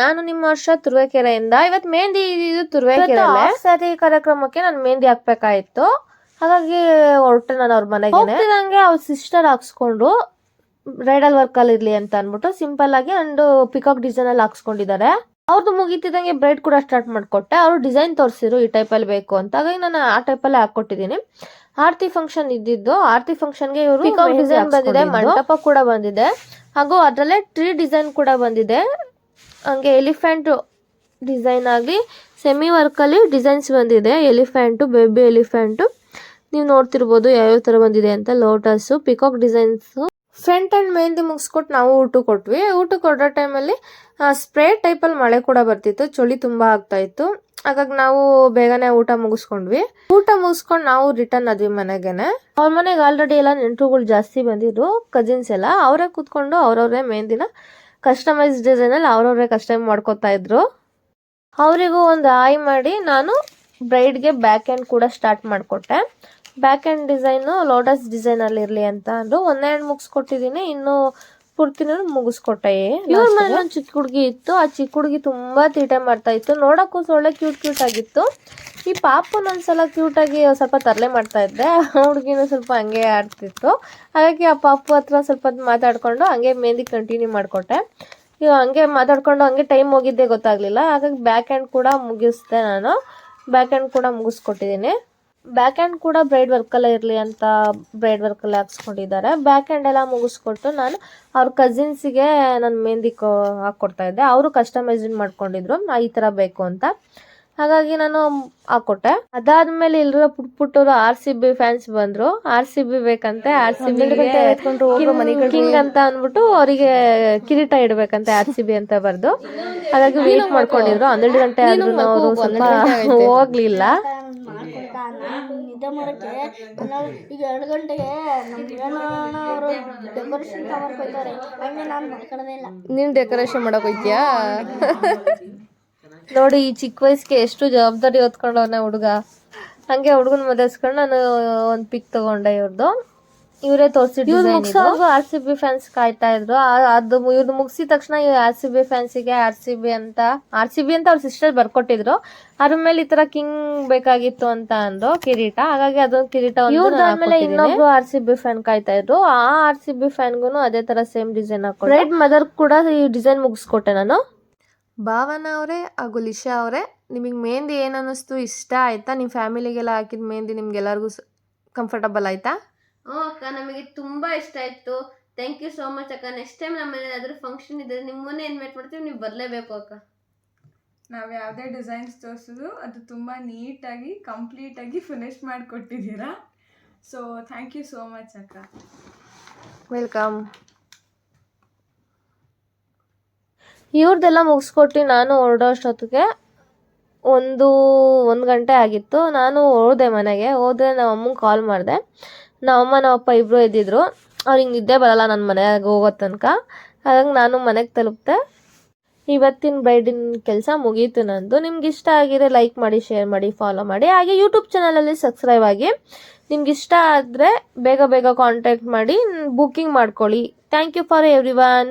ನಾನು ನಿಮ್ಮ ವರ್ಷ ತುರುವೇಕೆರೆಯಿಂದ. ಇವತ್ತು ಮೆಹಂದಿ ಇದು ತುರುವೇಕೆರೆ ಸಾರಿ ಕಾರ್ಯಕ್ರಮಕ್ಕೆ ನಾನು ಮೆಹಂದಿ ಹಾಕ್ಬೇಕಾಯ್ತು. ಹಾಗಾಗಿ ಹೊರಟೆ ನಾನು ಅವ್ರ ಮನೆಗೆ. ಹೋಗ್ತಿದಂಗೆ ಅವ್ರ ಸಿಸ್ಟರ್ ಹಾಕ್ಸ್ಕೊಂಡ್ರು ಬ್ರೈಡಲ್ ವರ್ಕ್ ಅಲ್ಲಿ ಇರ್ಲಿ ಅಂತ ಅನ್ಬಿಟ್ಟು ಸಿಂಪಲ್ ಆಗಿ ಅಂಡ್ ಪಿಕಾಕ್ ಡಿಸೈನ್ ಅಲ್ಲಿ ಹಾಕ್ಸ್ಕೊಂಡಿದ್ದಾರೆ. ಅವ್ರದ್ದು ಮುಗಿತಿದಂಗೆ ಬ್ರೈಡ್ ಕೂಡ ಸ್ಟಾರ್ಟ್ ಮಾಡ್ಕೊಟ್ಟೆ. ಅವ್ರು ಡಿಸೈನ್ ತೋರಿಸಿರು ಈ ಟೈಪ್ ಅಲ್ಲಿ ಬೇಕು ಅಂತ. ಹಾಗಾಗಿ ನಾನು ಆ ಟೈಪ್ ಅಲ್ಲಿ ಹಾಕೊಟ್ಟಿದ್ದೀನಿ. ಆರತಿ ಫಂಕ್ಷನ್ ಇದ್ದಿದ್ದು, ಆರತಿ ಫಂಕ್ಷನ್ಗೆ ಇವರು ಪಿಕಾಕ್ ಡಿಸೈನ್ ಬಂದಿದೆ, ಮಂಟಪ ಕೂಡ ಬಂದಿದೆ, ಹಾಗೂ ಅದರಲ್ಲೇ ಟ್ರೀ ಡಿಸೈನ್ ಕೂಡ ಬಂದಿದೆ. ಹಂಗೆ ಎಲಿಫೆಂಟ್ ಡಿಸೈನ್ ಆಗಿ ಸೆಮಿ ವರ್ಕ್ ಅಲ್ಲಿ ಡಿಸೈನ್ಸ್ ಬಂದಿದೆ. ಎಲಿಫೆಂಟ್, ಬೇಬಿ ಎಲಿಫೆಂಟ್ ನೀವು ನೋಡ್ತಿರ್ಬೋದು ಯಾವ್ಯಾವ ತರ ಬಂದಿದೆ ಅಂತ. Lotus, peacock designs. Front and mehndi ಮುಗಿಸ್ಕೊಟ್ಟು ನಾವು ಊಟ ಕೊಟ್ವಿ. ಊಟ ಕೊಡೋ ಟೈಮಲ್ಲಿ ಸ್ಪ್ರೇ ಟೈಪಲ್ಲಿ ಮಳೆ ಕೂಡ ಬರ್ತಿತ್ತು, ಚಳಿ ತುಂಬಾ ಆಗ್ತಾ ಇತ್ತು. ಹಾಗಾಗಿ ನಾವು ಬೇಗನೆ ಊಟ ಮುಗಿಸ್ಕೊಂಡ್ವಿ. ಊಟ ಮುಗಿಸ್ಕೊಂಡು ನಾವು ರಿಟರ್ನ್ ಆದ್ವಿ ಮನೆಗೆನೆ. ಅವ್ರ ಮನೆಗೆ ಆಲ್ರೆಡಿ ಎಲ್ಲ ನೆಂಟರುಗಳು ಜಾಸ್ತಿ ಬಂದಿದ್ರು, ಕಜಿನ್ಸ್ ಎಲ್ಲ. ಅವರೇ ಕೂತ್ಕೊಂಡು ಅವ್ರವ್ರೇ ಮೆಹಂದಿನ ಕಸ್ಟಮೈಸ್ ಡಿಸೈನ್ ಅಲ್ಲಿ ಅವ್ರವ್ರೇ ಕಸ್ಟಮೈಸ್ ಮಾಡ್ಕೋತಾ ಇದ್ರು. ಅವರಿಗೂ ಒಂದು ಆಯ್ ಮಾಡಿ ನಾನು ಬ್ರೈಡ್ಗೆ ಬ್ಯಾಕ್ ಹ್ಯಾಂಡ್ ಕೂಡ ಸ್ಟಾರ್ಟ್ ಮಾಡಿಕೊಟ್ಟೆ. Back hand design lotus design ಅಲ್ಲಿ ಇರ್ಲಿ ಅಂತ ಅಂದ್ರು. ಒಂದೇ ಹ್ಯಾಂಡ್ ಮುಗಿಸ್ಕೊಟ್ಟಿದ್ದೀನಿ, ಇನ್ನು ಪೂರ್ತಿನೂ ಮುಗಿಸ್ಕೊಟ್ಟೆ. ಇವ್ರ ಮನೇಲಿ ಒಂದು ಚಿಕ್ಕ ಹುಡುಗಿ ಇತ್ತು. ಆ ಚಿಕ್ಕ ಹುಡುಗಿ ತುಂಬಾ ತೀಟೆ ಮಾಡ್ತಾ ಇತ್ತು. ನೋಡಕ್ಕೂ ಒಳ್ಳೆ ಕ್ಯೂಟ್ ಆಗಿತ್ತು. ಈ ಪಾಪನ ಒಂದ್ಸಲ ಕ್ಯೂಟ್ ಆಗಿ ಸ್ವಲ್ಪ ತರಲೆ ಮಾಡ್ತಾ ಇದ್ದೆ. ಹುಡುಗಿನೂ ಸ್ವಲ್ಪ ಹಂಗೆ ಆಡ್ತಿತ್ತು. ಹಾಗಾಗಿ ಆ ಪಾಪು ಹತ್ರ ಸ್ವಲ್ಪ ಮಾತಾಡ್ಕೊಂಡು ಹಂಗೆ ಮೆಹಂದಿ ಕಂಟಿನ್ಯೂ ಮಾಡ್ಕೊಟ್ಟೆ. ಹಂಗೆ ಮಾತಾಡ್ಕೊಂಡು ಹಂಗೆ ಟೈಮ್ ಹೋಗಿದ್ದೆ ಗೊತ್ತಾಗ್ಲಿಲ್ಲ. ಹಾಗಾಗಿ ಬ್ಯಾಕ್ ಹ್ಯಾಂಡ್ ಕೂಡ ಮುಗಿಸ್ದೆ. ನಾನು ಬ್ಯಾಕ್ ಹ್ಯಾಂಡ್ ಕೂಡ ಮುಗಿಸ್ಕೊಟ್ಟಿದ್ದೀನಿ. ಬ್ಯಾಕ್ ಹ್ಯಾಂಡ್ ಕೂಡ ಬ್ರೈಡ್ ವರ್ಕಲ್ಲೇ ಇರಲಿ ಅಂತ ಬ್ರೈಡ್ ವರ್ಕಲ್ಲೇ ಹಾಕ್ಸ್ಕೊಂಡಿದ್ದಾರೆ. ಬ್ಯಾಕ್ ಹ್ಯಾಂಡ್ ಎಲ್ಲ ಮುಗಿಸ್ಕೊಟ್ಟು ನಾನು ಅವ್ರ ಕಸಿನ್ಸಿಗೆ ನಾನು ಮೆಹಂದಿ ಹಾಕ್ಕೊಡ್ತಾ ಇದ್ದೆ. ಅವರು ಕಸ್ಟಮೈಸ್ ಮಾಡ್ಕೊಂಡಿದ್ರು ಈ ಥರ ಬೇಕು ಅಂತ. ಹಾಗಾಗಿ ನಾನು ಹಾಕೊಟ್ಟೆ. ಅದಾದ್ಮೇಲೆ ಎಲ್ಲರೂ ಪುಟ್ಟವರು RCB ಫ್ಯಾನ್ಸ್ ಬಂದ್ರು. RCB ಬೇಕಂತೆ, RCB ಕಿಂಗ್ ಅಂತ ಅಂದ್ಬಿಟ್ಟು ಅವರಿಗೆ ಕಿರೀಟ ಇಡ್ಬೇಕಂತೆ RCB ಅಂತ ಬರ್ದು. ಹಾಗಾಗಿ ವೇಟ್ ಮಾಡ್ಕೊಂಡಿದ್ರು. 12 ಗಂಟೆ ಆದ್ರೂ ಅವರು ಸ್ವಲ್ಪ ಹೋಗ್ಲಿಲ್ಲ. ನಿದ್ದೆ ಮಾಡಕ್ಕೆ ಈಗ 2 ಗಂಟೆಗೆ ಅವರು ಡೆಕೋರೇಷನ್ ಮಾಡಕ್ ಹೋಗ್ತಾರೆ. ಹಂಗೆ ನಾನು ಮಾಡ್ಕೊಳ್ಳೋದೇ ಇಲ್ಲ. ನೀನ್ ಡೆಕೋರೇಷನ್ ಮಾಡಕ್ ಹೋಗ್ತೀಯಾ? ನೋಡಿ ಈ ಚಿಕ್ಕ ವಯಸ್ಸಿಗೆ ಎಷ್ಟು ಜವಾಬ್ದಾರಿ ಹೊತ್ಕೊಂಡವನ ಹುಡುಗ. ಹಂಗೆ ಹುಡುಗನ ಮದಸ್ಕೊಂಡು ನಾನು ಒಂದು ಪಿಕ್ ತಗೊಂಡೆ ಇವ್ರದ್ದು. ಇವರೇ ತೋರಿಸಿದ್ರು. RCB ಫ್ಯಾನ್ಸ್ ಕಾಯ್ತಾ ಇದ್ರು. ಅದು ಇವ್ರದ್ದು ಮುಗಿಸಿದ ತಕ್ಷಣ RCB ಫ್ಯಾನ್ಸಿಗೆ RCB ಅಂತ ಅವ್ರ ಸಿಸ್ಟರ್ ಬರ್ಕೊಟ್ಟಿದ್ರು. ಅದ್ರ ಮೇಲೆ ಈ ತರ ಕಿಂಗ್ ಬೇಕಾಗಿತ್ತು ಅಂತ ಅಂದ್ರು ಕಿರೀಟ. ಹಾಗಾಗಿ ಅದೊಂದು ಕಿರೀಟ ಇವ್ರದಾದ್ಮೇಲೆ ಇನ್ನೊಬ್ರು RCB ಫ್ಯಾನ್ ಕಾಯ್ತಾ ಇದ್ರು. ಆ RCB ಫ್ಯಾನ್ಗೂ ಅದೇ ತರ ಸೇಮ್ ಡಿಸೈನ್ ಹಾಕೊಂಡು ಬ್ರೈಡ್ ಮದರ್ ಕೂಡ ಈ ಡಿಸೈನ್ ಮುಗಿಸ್ಕೊಟ್ಟೆ ನಾನು. ಭಾವನಾ ಅವರೇ ಹಾಗೂ ಲಿಶಾ ಅವರೇ, ನಿಮಗೆ ಮೆಹಂದಿ ಏನು ಅನ್ನಿಸ್ತು? ಇಷ್ಟ ಆಯ್ತಾ? ನಿಮ್ಮ ಫ್ಯಾಮಿಲಿಗೆಲ್ಲ ಹಾಕಿದ ಮೆಹಂದಿ ನಿಮ್ಗೆಲ್ಲರಿಗೂ ಕಂಫರ್ಟಬಲ್ ಆಯ್ತಾ? ಅಕ್ಕ, ನಮಗೆ ತುಂಬಾ ಇಷ್ಟ ಆಯ್ತು. ಥ್ಯಾಂಕ್ ಯು ಸೋ ಮಚ್ ಅಕ್ಕ. ನೆಕ್ಸ್ಟ್ ಟೈಮ್ ನಮ್ಮ ಮನೇಲಿ ಯಾವ್ದಾದ್ರು ಫಂಕ್ಷನ್ ಇದ್ರೆ ನಿಮ್ಮನ್ನೇ ಇನ್ವೈಟ್ ಮಾಡ್ತೀವಿ, ನೀವು ಬರಲೇಬೇಕು ಅಕ್ಕ. ನಾವು ಯಾವುದೇ ಡಿಸೈನ್ಸ್ ತೋರಿಸಿದ್ರು ಅದು ತುಂಬ ನೀಟಾಗಿ ಕಂಪ್ಲೀಟಾಗಿ ಫಿನಿಶ್ ಮಾಡಿಕೊಟ್ಟಿದ್ದೀರಾ. So thank you so much ಅಕ್ಕ. ವೆಲ್ಕಮ್. ಇವ್ರದ್ದೆಲ್ಲ ಮುಗಿಸ್ಕೊಟ್ಟು ನಾನು ಹೊರಡೋಷ್ಟೊತ್ತಿಗೆ ಒಂದು ಗಂಟೆ ಆಗಿತ್ತು. ನಾನು ಹೋದೆ ಮನೆಗೆ. ಹೋದ್ರೆ ನಮ್ಮ ಅಮ್ಮಂಗೆ ಕಾಲ್ ಮಾಡಿದೆ. ನಮ್ಮಮ್ಮ ನಮ್ಮಪ್ಪ ಇಬ್ಬರು ಎದ್ದಿದ್ರು. ಅವ್ರು ಹಿಂಗೆ ನಿದ್ದೆ ಬರಲ್ಲ ನನ್ನ ಮನೆಗೆ ಹೋಗೋ ತನಕ. ಹಾಗಾಗಿ ನಾನು ಮನೆಗೆ ತಲುಪಿದೆ. ಇವತ್ತಿನ ಬ್ರೈಡಿನ ಕೆಲಸ ಮುಗೀತು ನಂದು. ನಿಮ್ಗೆ ಇಷ್ಟ ಆಗಿದ್ರೆ ಲೈಕ್ ಮಾಡಿ, ಶೇರ್ ಮಾಡಿ, ಫಾಲೋ ಮಾಡಿ. ಹಾಗೆ ಯೂಟ್ಯೂಬ್ ಚಾನಲಲ್ಲಿ ಸಬ್ಸ್ಕ್ರೈಬ್ ಆಗಿ. ನಿಮ್ಗೆ ಇಷ್ಟ ಆದರೆ ಬೇಗ ಕಾಂಟ್ಯಾಕ್ಟ್ ಮಾಡಿ ಬುಕ್ಕಿಂಗ್ ಮಾಡ್ಕೊಳ್ಳಿ. Thank you for every one.